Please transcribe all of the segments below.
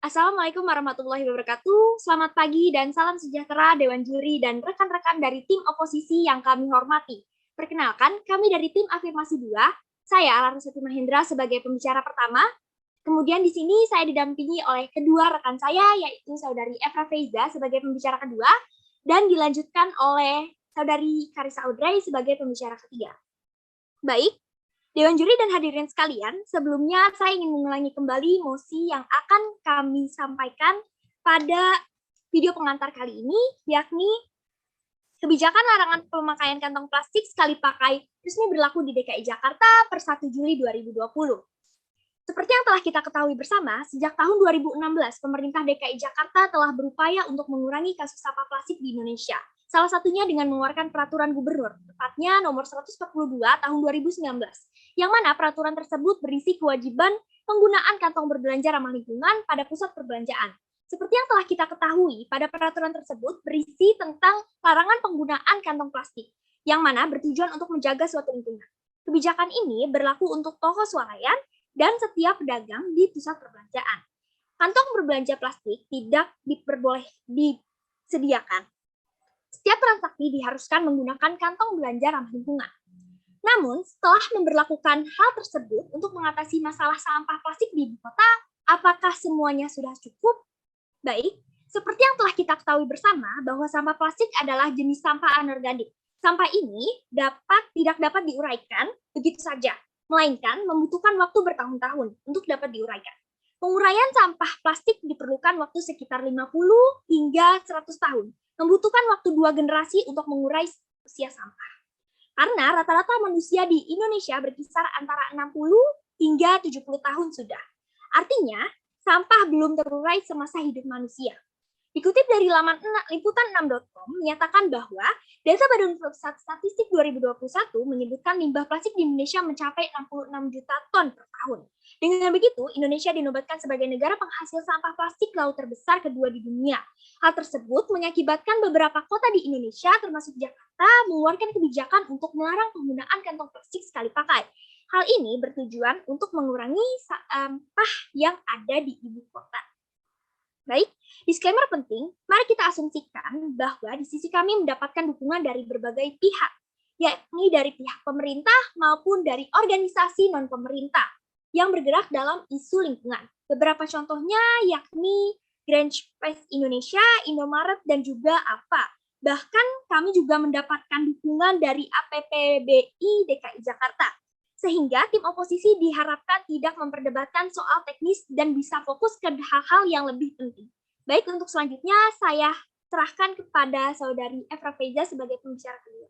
Assalamualaikum warahmatullahi wabarakatuh. Selamat pagi dan salam sejahtera Dewan Juri dan rekan-rekan dari tim oposisi yang kami hormati. Perkenalkan, kami dari tim Afirmasi 2. Saya Larasati Mahendra sebagai pembicara pertama. Kemudian di sini saya didampingi oleh kedua rekan saya, yaitu Saudari Efra Feiza sebagai pembicara kedua, dan dilanjutkan oleh Saudari Karissa Audrey sebagai pembicara ketiga. Baik, Dewan Juri dan hadirin sekalian, sebelumnya saya ingin mengulangi kembali mosi yang akan kami sampaikan pada video pengantar kali ini, yakni kebijakan larangan pemakaian kantong plastik sekali pakai resmi berlaku di DKI Jakarta per 1 Juli 2020. Seperti yang telah kita ketahui bersama, sejak tahun 2016, pemerintah DKI Jakarta telah berupaya untuk mengurangi kasus sampah plastik di Indonesia. Salah satunya dengan mengeluarkan peraturan gubernur, tepatnya nomor 142 tahun 2019, yang mana peraturan tersebut berisi kewajiban penggunaan kantong berbelanja ramah lingkungan pada pusat perbelanjaan. Seperti yang telah kita ketahui, pada peraturan tersebut berisi tentang larangan penggunaan kantong plastik, yang mana bertujuan untuk menjaga suatu lingkungan. Kebijakan ini berlaku untuk toko swalayan dan setiap pedagang di pusat perbelanjaan. Kantong berbelanja plastik tidak disediakan. Setiap transaksi diharuskan menggunakan kantong belanja ramah lingkungan. Namun, setelah memberlakukan hal tersebut untuk mengatasi masalah sampah plastik di ibu kota, apakah semuanya sudah cukup? Baik, seperti yang telah kita ketahui bersama bahwa sampah plastik adalah jenis sampah anorganik. Sampah ini tidak dapat diuraikan begitu saja, melainkan membutuhkan waktu bertahun-tahun untuk dapat diuraikan. Penguraian sampah plastik diperlukan waktu sekitar 50 hingga 100 tahun, membutuhkan waktu 2 generasi untuk mengurai usia sampah. Karena rata-rata manusia di Indonesia berkisar antara 60 hingga 70 tahun sudah. Artinya, sampah belum terurai semasa hidup manusia. Dikutip dari laman liputan6.com menyatakan bahwa data Badan Pusat Statistik 2021 menyebutkan limbah plastik di Indonesia mencapai 66 juta ton per tahun. Dengan begitu, Indonesia dinobatkan sebagai negara penghasil sampah plastik laut terbesar kedua di dunia. Hal tersebut mengakibatkan beberapa kota di Indonesia, termasuk Jakarta, mengeluarkan kebijakan untuk melarang penggunaan kantong plastik sekali pakai. Hal ini bertujuan untuk mengurangi sampah yang ada di ibu kota. Baik, disclaimer penting, mari kita asumsikan bahwa di sisi kami mendapatkan dukungan dari berbagai pihak, yakni dari pihak pemerintah maupun dari organisasi non-pemerintah yang bergerak dalam isu lingkungan. Beberapa contohnya yakni Greenpeace Indonesia, Indomaret, dan juga APA. Bahkan kami juga mendapatkan dukungan dari APPBI DKI Jakarta. Sehingga tim oposisi diharapkan tidak memperdebatkan soal teknis dan bisa fokus ke hal-hal yang lebih penting. Baik, untuk selanjutnya saya serahkan kepada Saudari Efra Feiza sebagai pembicara kedua.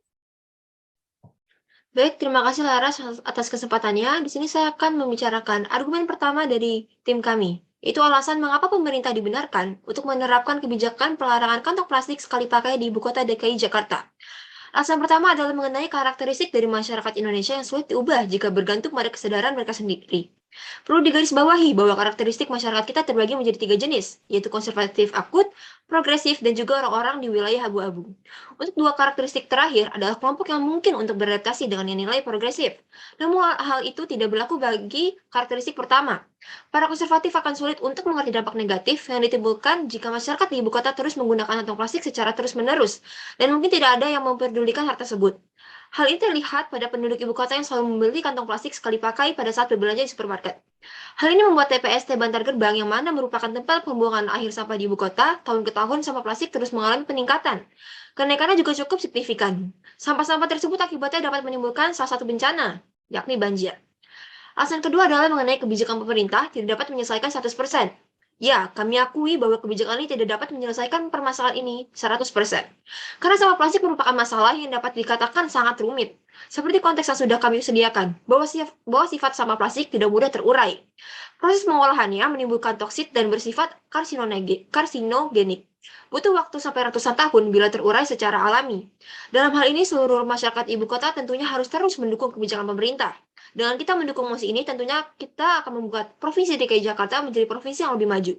Baik, terima kasih Laras atas kesempatannya. Di sini saya akan membicarakan argumen pertama dari tim kami. Itu alasan mengapa pemerintah dibenarkan untuk menerapkan kebijakan pelarangan kantong plastik sekali pakai di ibu kota DKI Jakarta. Alasan pertama adalah mengenai karakteristik dari masyarakat Indonesia yang sulit diubah jika bergantung pada kesadaran mereka sendiri. Perlu digarisbawahi bahwa karakteristik masyarakat kita terbagi menjadi 3 jenis, yaitu konservatif akut, progresif, dan juga orang-orang di wilayah abu-abu. Untuk 2 karakteristik terakhir adalah kelompok yang mungkin untuk beradaptasi dengan nilai progresif. Namun hal itu tidak berlaku bagi karakteristik pertama. Para konservatif akan sulit untuk mengerti dampak negatif yang ditimbulkan jika masyarakat di ibu kota terus menggunakan kantong plastik secara terus-menerus, dan mungkin tidak ada yang memperdulikan hal tersebut. Hal ini terlihat pada penduduk ibu kota yang selalu membeli kantong plastik sekali pakai pada saat berbelanja di supermarket. Hal ini membuat TPST Bantar Gebang yang mana merupakan tempat pembuangan akhir sampah di ibu kota, tahun ke tahun sampah plastik terus mengalami peningkatan. Kenaikannya juga cukup signifikan. Sampah-sampah tersebut akibatnya dapat menimbulkan salah satu bencana, yakni banjir. Alasan kedua adalah mengenai kebijakan pemerintah tidak dapat menyelesaikan 100%. Ya, kami akui bahwa kebijakan ini tidak dapat menyelesaikan permasalahan ini 100%. Karena sampah plastik merupakan masalah yang dapat dikatakan sangat rumit. Seperti konteks yang sudah kami sediakan, bahwa sifat sampah plastik tidak mudah terurai. Proses pengolahannya menimbulkan toksit dan bersifat karsinogenik. Butuh waktu sampai ratusan tahun bila terurai secara alami. Dalam hal ini, seluruh masyarakat ibu kota tentunya harus terus mendukung kebijakan pemerintah. Dengan kita mendukung mosi ini, tentunya kita akan membuat Provinsi DKI Jakarta menjadi provinsi yang lebih maju.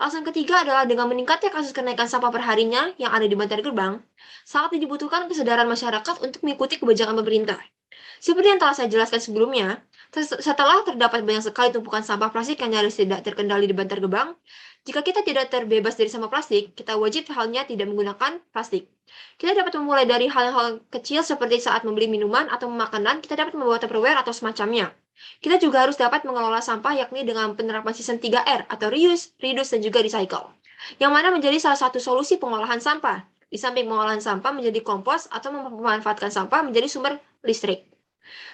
Alasan ketiga adalah dengan meningkatnya kasus kenaikan sampah perharinya yang ada di Bantar Gebang, sangat dibutuhkan kesadaran masyarakat untuk mengikuti kebijakan pemerintah. Seperti yang telah saya jelaskan sebelumnya, setelah terdapat banyak sekali tumpukan sampah plastik yang nyaris tidak terkendali di Bantar Gebang, jika kita tidak terbebas dari sampah plastik, kita wajib halnya tidak menggunakan plastik. Kita dapat memulai dari hal-hal kecil seperti saat membeli minuman atau makanan, kita dapat membawa Tupperware atau semacamnya. Kita juga harus dapat mengelola sampah yakni dengan penerapan sistem 3R atau reuse, reduce, dan juga recycle. Yang mana menjadi salah satu solusi pengolahan sampah. Di samping pengolahan sampah menjadi kompos atau memanfaatkan sampah menjadi sumber listrik.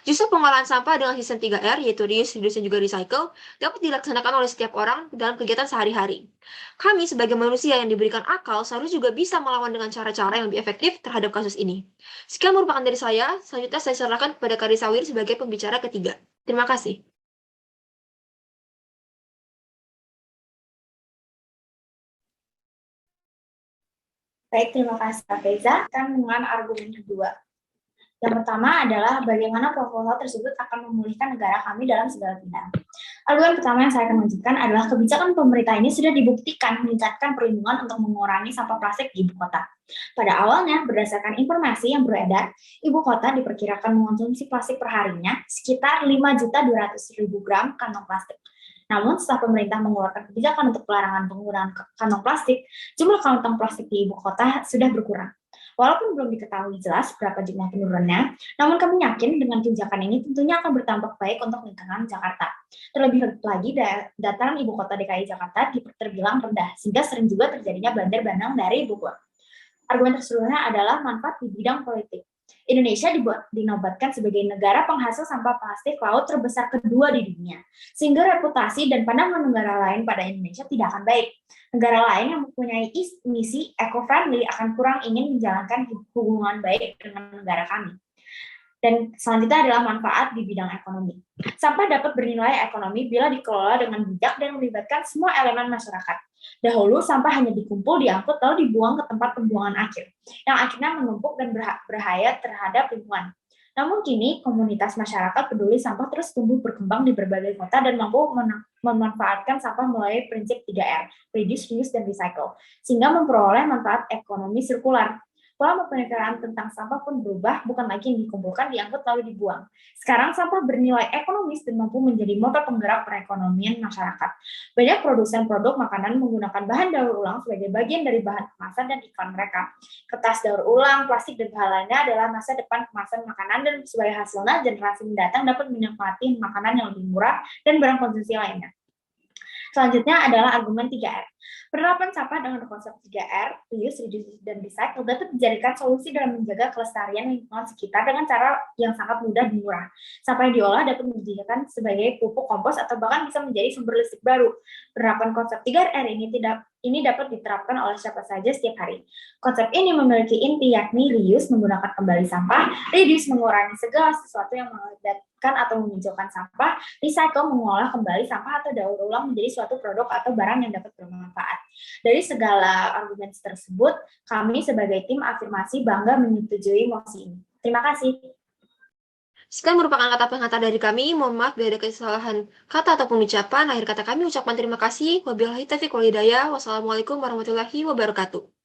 Justru pengolahan sampah dengan sistem 3R, yaitu reuse, reduce, dan juga recycle, dapat dilaksanakan oleh setiap orang dalam kegiatan sehari-hari. Kami sebagai manusia yang diberikan akal seharusnya juga bisa melawan dengan cara-cara yang lebih efektif terhadap kasus ini. Sekian merupakan dari saya, selanjutnya saya serahkan kepada Karisawir sebagai pembicara ketiga. Terima kasih. Baik, terima kasih Kak Feza. Kan dengan argumen kedua. Yang pertama adalah bagaimana proposal tersebut akan memulihkan negara kami dalam segala bidang. Argumen pertama yang saya akan menunjukkan adalah kebijakan pemerintah ini sudah dibuktikan meningkatkan perlindungan untuk mengurangi sampah plastik di ibu kota. Pada awalnya, berdasarkan informasi yang beredar, ibu kota diperkirakan mengonsumsi plastik perharinya sekitar 5.200.000 gram kantong plastik. Namun, setelah pemerintah mengeluarkan kebijakan untuk pelarangan penggunaan kantong plastik, jumlah kantong plastik di ibu kota sudah berkurang. Walaupun belum diketahui jelas berapa jumlah penurunannya, namun kami yakin dengan kebijakan ini tentunya akan berdampak baik untuk lingkungan Jakarta. Terlebih lagi, dataran ibu kota DKI Jakarta terbilang rendah, sehingga sering juga terjadinya banjir bandang dari ibu kota. Argumen tersebutnya adalah manfaat di bidang politik. Indonesia dinobatkan sebagai negara penghasil sampah plastik laut terbesar kedua di dunia, sehingga reputasi dan pandangan negara lain pada Indonesia tidak akan baik. Negara lain yang mempunyai misi eco-friendly akan kurang ingin menjalankan hubungan baik dengan negara kami. Dan selanjutnya adalah manfaat di bidang ekonomi. Sampah dapat bernilai ekonomi bila dikelola dengan bijak dan melibatkan semua elemen masyarakat. Dahulu, sampah hanya dikumpul, diangkut, lalu dibuang ke tempat pembuangan akhir, yang akhirnya menumpuk dan berbahaya terhadap lingkungan. Namun kini, komunitas masyarakat peduli sampah terus tumbuh berkembang di berbagai kota dan mampu memanfaatkan sampah melalui prinsip 3R, reduce, reuse, dan recycle, sehingga memperoleh manfaat ekonomi sirkular. Pola pemikiran tentang sampah pun berubah, bukan lagi yang dikumpulkan, diangkut, lalu dibuang. Sekarang sampah bernilai ekonomis dan mampu menjadi motor penggerak perekonomian masyarakat. Banyak produsen produk makanan menggunakan bahan daur ulang sebagai bagian dari bahan kemasan dan iklan mereka. Kertas daur ulang, plastik, dan hal lainnya adalah masa depan kemasan makanan, dan sebagai hasilnya generasi mendatang dapat menikmati makanan yang lebih murah dan barang konsumsi lainnya. Selanjutnya adalah argumen 3R. Penerapan sampah dengan konsep 3R, reuse, reduce, dan recycle dapat dijadikan solusi dalam menjaga kelestarian lingkungan sekitar dengan cara yang sangat mudah dan murah. Sampah yang diolah dapat dijadikan sebagai pupuk kompos atau bahkan bisa menjadi sumber listrik baru. Penerapan konsep 3R ini dapat diterapkan oleh siapa saja setiap hari. Konsep ini memiliki inti yakni reuse menggunakan kembali sampah, reduce mengurangi segala sesuatu yang melibatkan atau menghijaukan sampah, recycle mengolah kembali sampah atau daur ulang menjadi suatu produk atau barang yang dapat bermanfaat. Dari segala argumen tersebut, kami sebagai tim afirmasi bangga menyetujui mosi ini. Terima kasih. Sekian merupakan kata pengantar dari kami. Mohon maaf bila ada kesalahan kata ataupun ucapan. Akhir kata kami ucapkan terima kasih. Wabillahi taufiq wal hidayah. Wassalamualaikum warahmatullahi wabarakatuh.